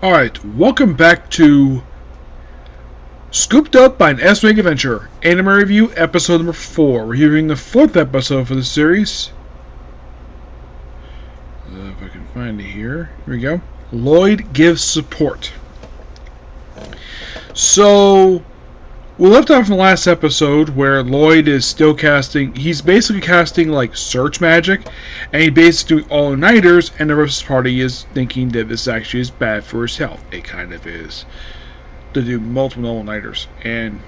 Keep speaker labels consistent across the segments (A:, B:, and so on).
A: Alright, welcome back to Scooped Up by an S-Wing Adventure, Anime Review, Episode number 4. We're reviewing the 4th episode for the series. If I can find it here. Here we go. Lloyd gives support. So, we left off in the last episode where Lloyd is still casting, he's basically casting like search magic, and he basically doing all-nighters, and the rest of his party is thinking that this actually is bad for his health. It kind of is. To do multiple all-nighters. And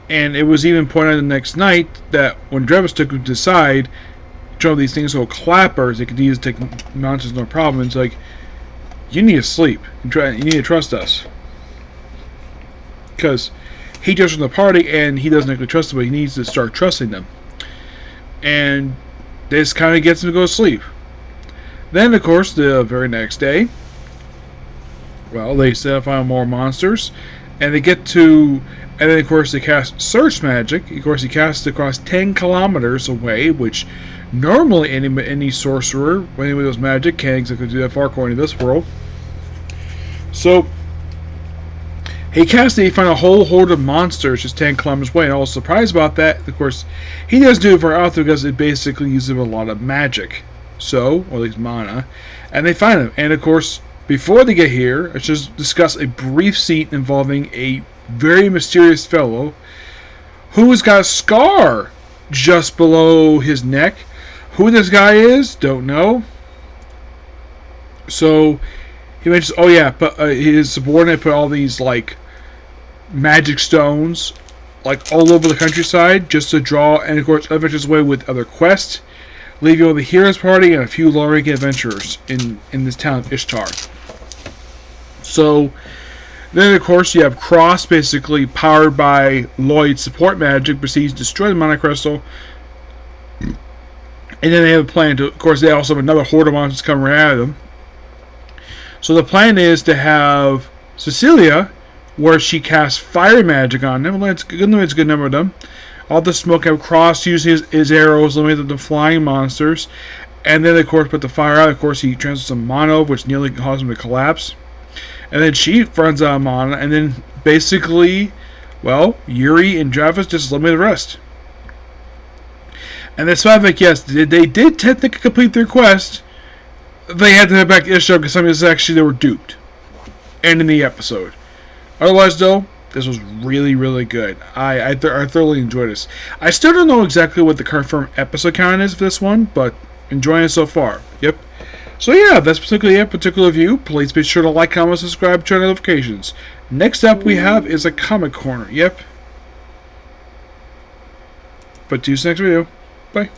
A: it was even pointed out the next night that when Drevis took him to the side, showing these things called clappers, they could use to take monsters no problem. It's like, you need to sleep. You need to trust us. Because he just from the party and he doesn't actually trust them, but he needs to start trusting them. And this kind of gets him to go to sleep. Then, of course, the very next day, well, they set up on more monsters, and they get to, and then of course they cast search magic. Of course, he casts across 10 kilometers away, which normally any sorcerer, when anyone does magic, can't exactly do that far according to this world. So he casts it, he found a whole horde of monsters just 10 kilometers away, and I was surprised about that. Of course, he doesn't do it very often because it basically uses a lot of magic, so, or at least mana, and they find him, and of course, before they get here, let's just discuss a brief scene involving a very mysterious fellow who has got a scar just below his neck. Who this guy is, don't know. So he mentions, oh yeah, but his subordinate put all these like magic stones like all over the countryside just to draw, and of course adventures away with other quests, leaving all the heroes party and a few low-ranking adventurers in this town of Ishtar. So then of course you have Cross, basically powered by Lloyd's support magic, proceeds to destroy the Mana Crystal. And then they have a plan to, of course they also have another horde of monsters coming right at them. So the plan is to have Cecilia, where she casts fire magic on them, limits a good number of them. All the smoke, have Cross use his arrows, limit the flying monsters. And then of course put the fire out. Of course he transfers some mana, which nearly caused him to collapse. And then she runs out of mana, and then basically, well, Yuri and Travis just eliminate the rest. And that's why I'm like, yes, they did technically complete their quest. They had to head back to Ishtar because some of this actually they were duped. End in the episode. Otherwise, though, this was really, really good. I thoroughly enjoyed this. I still don't know exactly what the confirmed episode count is for this one, but enjoying it so far. Yep. So yeah, that's particularly a particular view. Please be sure to like, comment, subscribe, turn on notifications. Next up we have is a comic corner. Yep. But see you next video. Bye.